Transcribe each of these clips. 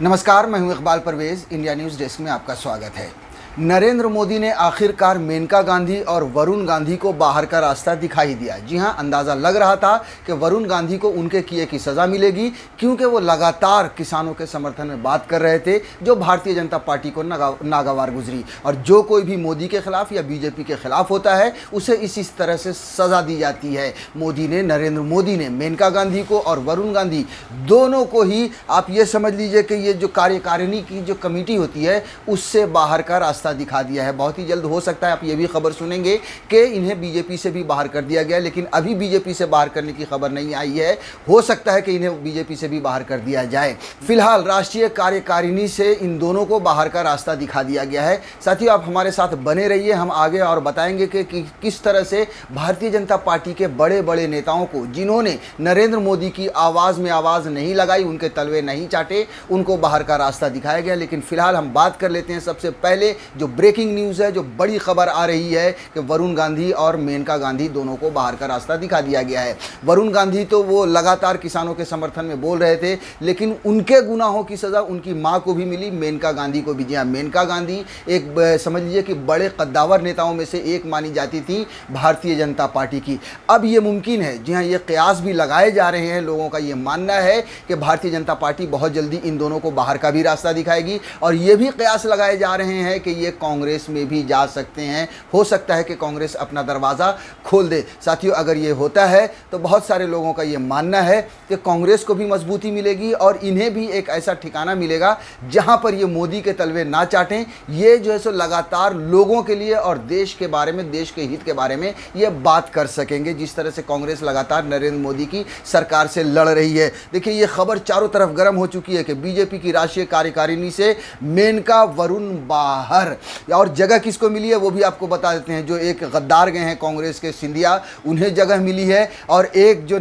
नमस्कार, मैं हूं Iqbal Parvez. India news desk में आपका स्वागत है। नरेंद्र मोदी ने आखिरकार मेनका गांधी और वरुण गांधी को बाहर का रास्ता दिखाई दिया। जी हां, अंदाज़ा लग रहा था कि वरुण गांधी को उनके किए की सज़ा मिलेगी, क्योंकि वो लगातार किसानों के समर्थन में बात कर रहे थे, जो भारतीय जनता पार्टी को नागवार गुजरी। और जो कोई भी मोदी के खिलाफ या बीजेपी के खिलाफ होता है, उसे इसी तरह से सज़ा दी जाती है। नरेंद्र मोदी ने मेनका गांधी को और वरुण गांधी दोनों को ही, आप ये समझ लीजिए कि ये जो कार्यकारिणी की जो कमेटी होती है, उससे बाहर का रास्ता दिखा दिया है। बहुत ही जल्द हो सकता है आप ये भी खबर सुनेंगे कि इन्हें बीजेपी से भी बाहर कर दिया गया, लेकिन अभी बीजेपी से बाहर करने की खबर नहीं आई है। हो सकता है कि इन्हें बीजेपी से भी बाहर कर दिया जाए। फिलहाल राष्ट्रीय कार्यकारिणी से इन दोनों को बाहर का रास्ता दिखा दिया गया है। साथियों, आप हमारे साथ बने रहिए, हम आगे और बताएंगे कि किस तरह से भारतीय जनता पार्टी के बड़े बड़े नेताओं को, जिन्होंने नरेंद्र मोदी की आवाज़ में आवाज़ नहीं लगाई, उनके तलवे नहीं चाटे, उनको बाहर का रास्ता दिखाया गया। लेकिन फिलहाल हम बात कर लेते हैं सबसे पहले जो ब्रेकिंग न्यूज़ है, जो बड़ी खबर आ रही है कि वरुण गांधी और मेनका गांधी दोनों को बाहर का रास्ता दिखा दिया गया है। वरुण गांधी तो वो लगातार किसानों के समर्थन में बोल रहे थे, लेकिन उनके गुनाहों की सज़ा उनकी मां को भी मिली, मेनका गांधी को भी। जी हाँ, मेनका गांधी एक समझ लीजिए कि बड़े कद्दावर नेताओं में से एक मानी जाती थी भारतीय जनता पार्टी की। अब ये मुमकिन है, जी हाँ, ये कयास भी लगाए जा रहे हैं, लोगों का ये मानना है कि भारतीय जनता पार्टी बहुत जल्दी इन दोनों को बाहर का भी रास्ता दिखाएगी। और ये भी कयास लगाए जा रहे हैं कि ये कांग्रेस में भी जा सकते हैं। हो सकता है कि कांग्रेस अपना दरवाज़ा खोल दे। साथियों, अगर ये होता है तो बहुत सारे लोगों का ये मानना है कि कांग्रेस को भी मजबूती मिलेगी और इन्हें भी एक ऐसा ठिकाना मिलेगा जहां पर ये मोदी के तलवे ना चाटें। ये जो है सो लगातार लोगों के लिए और देश के बारे में, देश के हित के बारे में ये बात कर सकेंगे, जिस तरह से कांग्रेस लगातार नरेंद्र मोदी की सरकार से लड़ रही है। देखिए, ये खबर चारों तरफ गर्म हो चुकी है कि बीजेपी की राष्ट्रीय कार्यकारिणी से मेनका वरुण बाहर। और जगह किसको मिली है वो भी आपको बता देते हैं। जो एक गद्दार गए हैं कांग्रेस के, सिंधिया, उन्हें जगह मिली है, और एक जो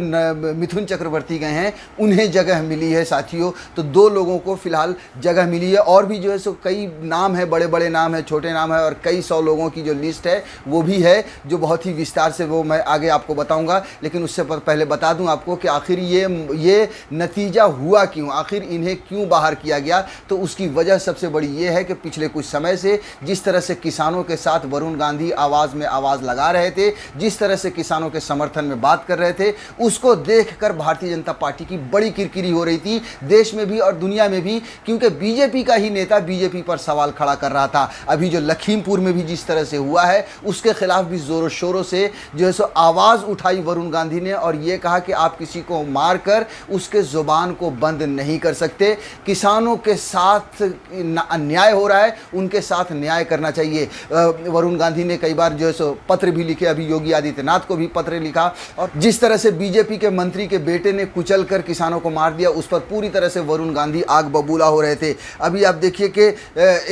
मिथुन चक्रवर्ती गए हैं, उन्हें जगह मिली है। साथियों, तो दो लोगों को फिलहाल जगह मिली है। और भी जो है सो कई नाम है, बड़े बड़े नाम है, छोटे नाम है, और कई 100 लोगों की जो लिस्ट है वो भी है, जो बहुत ही विस्तार से वो मैं आगे आपको बताऊंगा। लेकिन उससे पहले बता दूं आपको कि आखिर ये नतीजा हुआ क्यों, आखिर इन्हें क्यों बाहर किया गया। तो उसकी वजह सबसे बड़ी ये है कि पिछले कुछ समय से जिस तरह से किसानों के साथ वरुण गांधी आवाज़ में आवाज़ लगा रहे थे, जिस तरह से किसानों के समर्थन में बात कर रहे थे, उसको देखकर भारतीय जनता पार्टी की बड़ी किरकिरी हो रही थी, देश में भी और दुनिया में भी। क्योंकि बीजेपी का ही नेता बीजेपी पर सवाल खड़ा कर रहा था। अभी जो लखीमपुर में भी जिस तरह से हुआ है, उसके खिलाफ भी जोरों शोरों से जो है सो आवाज़ उठाई वरुण गांधी ने, और ये कहा कि आप किसी को मारकर उसके ज़ुबान को बंद नहीं कर सकते। किसानों के साथ अन्याय हो रहा है, उनके साथ न्याय करना चाहिए। वरुण गांधी ने कई बार जो है सो पत्र भी लिखे, अभी योगी आदित्यनाथ को भी पत्र लिखा। और जिस तरह से बीजेपी के मंत्री के बेटे ने कुचल कर किसानों को मार दिया, उस पर पूरी तरह से वरुण गांधी आग बबूला हो रहे थे। अभी आप देखिए कि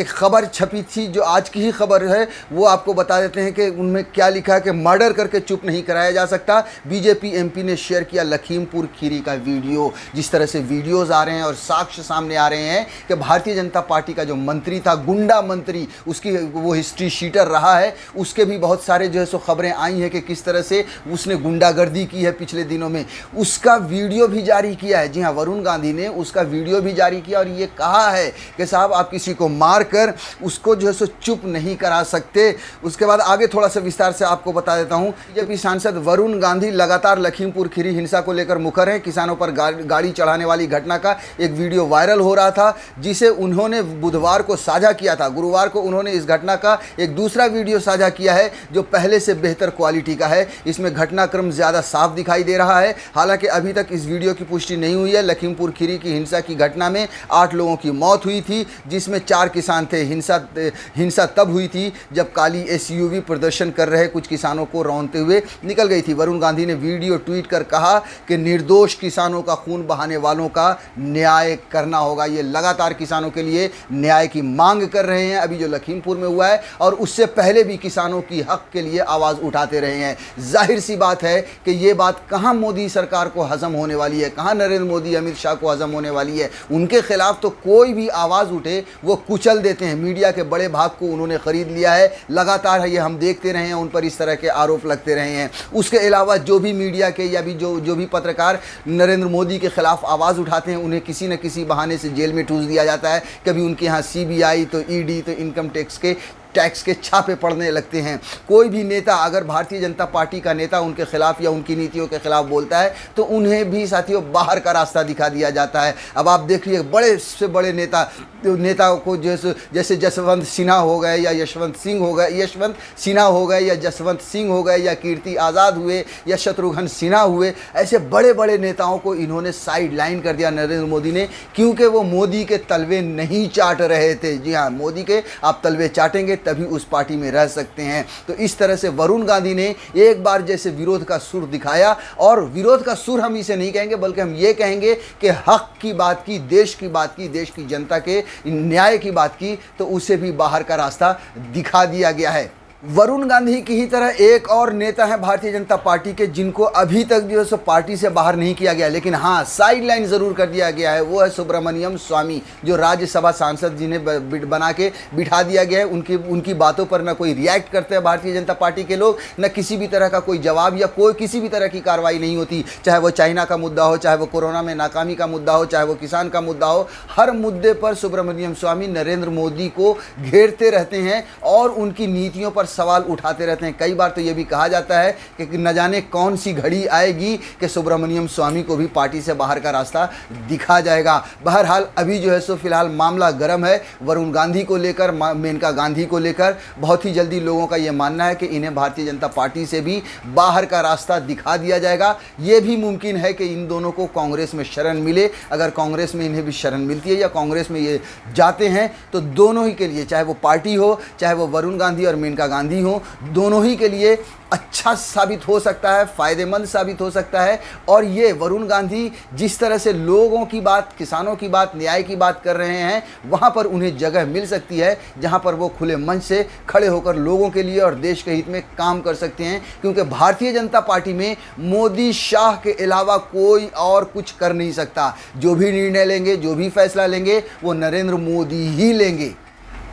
एक खबर छपी थी, जो आज की ही खबर है, वो आपको बता देते हैं कि उनमें क्या लिखा है कि मर्डर करके चुप नहीं कराया जा सकता। बीजेपी एमपी ने शेयर किया लखीमपुर खीरी का वीडियो। जिस तरह से वीडियोज आ रहे हैं और साक्ष्य सामने आ रहे हैं कि भारतीय जनता पार्टी का जो मंत्री था, गुंडा मंत्री, उसकी वो हिस्ट्री शीटर रहा है, उसके भी बहुत सारे जो है सो खबरें आई हैं कि किस तरह से उसने गुंडागर्दी की है पिछले दिनों में। उसका वीडियो भी जारी किया है। जी हाँ, वरुण गांधी ने उसका वीडियो भी जारी किया और ये कहा है कि साहब, आप किसी को मार कर उसको जो है सो चुप नहीं करा सकते। उसके बाद आगे थोड़ा सा विस्तार से आपको बता देता हूँ। बीजेपी सांसद वरुण गांधी लगातार लखीमपुर खीरी हिंसा को लेकर मुखर हैं। किसानों पर गाड़ी चढ़ाने वाली घटना का एक वीडियो वायरल हो रहा था, जिसे उन्होंने बुधवार को साझा किया था। गुरुवार को उन्होंने इस घटना का एक दूसरा वीडियो साझा किया है, जो पहले से बेहतर क्वालिटी का है। इसमें घटनाक्रम ज़्यादा साफ दिखाई दे रहा है। हालांकि अभी तक इस वीडियो की पुष्टि नहीं हुई है। लखीमपुर खीरी की हिंसा की घटना में 8 लोगों की मौत हुई थी, जिसमें 4 किसान थे। हिंसा तब हुई थी जब काली SUV प्रदर्शन कर रहे कुछ किसानों को रौंदते हुए निकल गई थी। वरुण गांधी ने वीडियो ट्वीट कर कहा कि निर्दोष किसानों का खून बहाने वालों का न्याय करना होगा। ये लगातार किसानों के लिए न्याय की मांग कर रहे हैं। अभी जो लखीमपुर में हुआ है, और उससे पहले भी किसानों की हक के लिए आवाज़ उठाते रहे हैं। जाहिर सी बात है कि ये बात कहाँ मोदी सरकार को हजम होने वाली है, कहाँ नरेंद्र मोदी अमित शाह को हजम होने वाली है। उनके खिलाफ तो कोई भी आवाज़ उठे वो कुचल देते हैं। मीडिया के बड़े भाग को उन्होंने खरीद लिया है, लगातार ये हम देखते रहे हैं, उन पर इस तरह के आरोप लगते रहे हैं। उसके अलावा जो भी मीडिया के या भी जो भी पत्रकार नरेंद्र मोदी के खिलाफ आवाज़ उठाते हैं, उन्हें किसी न किसी बहाने से जेल में ठूस दिया जाता है। कभी उनके यहाँ CBI तो ED तो इनकम टैक्स के छापे पड़ने लगते हैं। कोई भी नेता अगर भारतीय जनता पार्टी का नेता उनके खिलाफ या उनकी नीतियों के खिलाफ बोलता है तो उन्हें भी साथियों बाहर का रास्ता दिखा दिया जाता है। अब आप देखिए बड़े से बड़े नेताओं को जैसे जसवंत सिन्हा हो गए या यशवंत सिन्हा हो गए या जसवंत सिंह हो गए या कीर्ति आज़ाद हुए या शत्रुघ्न सिन्हा हुए, ऐसे बड़े बड़े नेताओं को इन्होंने साइड लाइन कर दिया नरेंद्र मोदी ने, क्योंकि वो मोदी के तलवे नहीं चाट रहे थे। जी हाँ, मोदी के आप तलवे चाटेंगे तभी उस पार्टी में रह सकते हैं। तो इस तरह से वरुण गांधी ने एक बार जैसे विरोध का सुर दिखाया, और विरोध का सुर हम इसे नहीं कहेंगे बल्कि हम ये कहेंगे कि हक की बात की, देश की बात की, देश की जनता के न्याय की बात की, तो उसे भी बाहर का रास्ता दिखा दिया गया है। वरुण गांधी की ही तरह एक और नेता है भारतीय जनता पार्टी के, जिनको अभी तक जो है पार्टी से बाहर नहीं किया गया, लेकिन हाँ साइड लाइन ज़रूर कर दिया गया है। वो है सुब्रमण्यम स्वामी, जो राज्यसभा सांसद जिन्हें बना के बिठा दिया गया है। उनकी बातों पर न कोई रिएक्ट करते हैं भारतीय जनता पार्टी के लोग, न किसी भी तरह का कोई जवाब या किसी भी तरह की कार्रवाई नहीं होती। चाहे वो चाइना का मुद्दा हो, चाहे वो कोरोना में नाकामी का मुद्दा हो, चाहे वो किसान का मुद्दा हो, हर मुद्दे पर सुब्रमण्यम स्वामी नरेंद्र मोदी को घेरते रहते हैं और उनकी नीतियों पर सवाल उठाते रहते हैं। कई बार तो ये भी कहा जाता है कि न जाने कौन सी घड़ी आएगी कि सुब्रमण्यम स्वामी को भी पार्टी से बाहर का रास्ता दिखा जाएगा। बहरहाल अभी जो है सो फिलहाल मामला गर्म है वरुण गांधी को लेकर, मेनका गांधी को लेकर। बहुत ही जल्दी लोगों का ये मानना है कि इन्हें भारतीय जनता पार्टी से भी बाहर का रास्ता दिखा दिया जाएगा। ये भी मुमकिन है कि इन दोनों को कांग्रेस में शरण मिले। अगर कांग्रेस में इन्हें भी शरण मिलती है या कांग्रेस में ये जाते हैं तो दोनों ही के लिए, चाहे वो पार्टी हो, चाहे वो वरुण गांधी और मेनका गांधी हो, दोनों ही के लिए अच्छा साबित हो सकता है, फ़ायदेमंद साबित हो सकता है। और ये वरुण गांधी जिस तरह से लोगों की बात, किसानों की बात, न्याय की बात कर रहे हैं, वहाँ पर उन्हें जगह मिल सकती है जहाँ पर वो खुले मन से खड़े होकर लोगों के लिए और देश के हित में काम कर सकते हैं। क्योंकि भारतीय जनता पार्टी में मोदी शाह के अलावा कोई और कुछ कर नहीं सकता। जो भी निर्णय लेंगे, जो भी फैसला लेंगे, वो नरेंद्र मोदी ही लेंगे।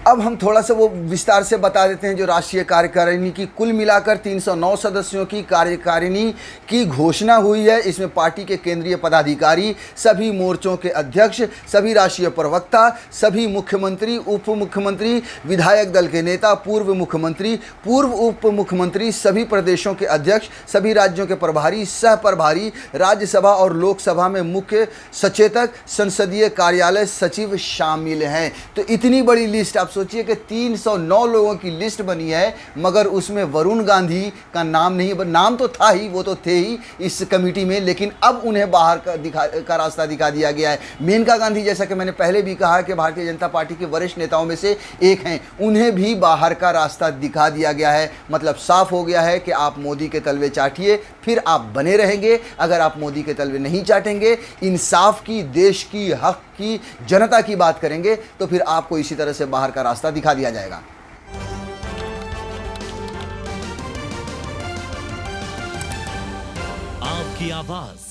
अब हम थोड़ा सा वो विस्तार से बता देते हैं। जो राष्ट्रीय कार्यकारिणी की कुल मिलाकर 309 सदस्यों की कार्यकारिणी की घोषणा हुई है। इसमें पार्टी के केंद्रीय पदाधिकारी, सभी मोर्चों के अध्यक्ष, सभी राष्ट्रीय प्रवक्ता, सभी मुख्यमंत्री, उप मुख्यमंत्री, विधायक दल के नेता, पूर्व मुख्यमंत्री, पूर्व उप मुख्यमंत्री, सभी प्रदेशों के अध्यक्ष, सभी राज्यों के प्रभारी, सह प्रभारी, राज्यसभा और लोकसभा में मुख्य सचेतक, संसदीय कार्यालय सचिव शामिल हैं। तो इतनी बड़ी लिस्ट, आप सोचिए कि 309 लोगों की लिस्ट बनी है, मगर उसमें वरुण गांधी का नाम नहीं। नाम तो था ही, वो तो थे ही इस कमेटी में, लेकिन अब उन्हें बाहर का रास्ता दिखा दिया गया है। मेनका गांधी, जैसा कि मैंने पहले भी कहा कि भारतीय जनता पार्टी के वरिष्ठ नेताओं में से एक हैं, उन्हें भी बाहर का रास्ता दिखा दिया गया है। मतलब साफ हो गया है कि आप मोदी के तलवे चाटिए, फिर आप बने रहेंगे। अगर आप मोदी के तलवे नहीं चाटेंगे, इंसाफ की, देश की, हक की, जनता की बात करेंगे, तो फिर आपको इसी तरह से बाहर का रास्ता दिखा दिया जाएगा। आपकी आवाज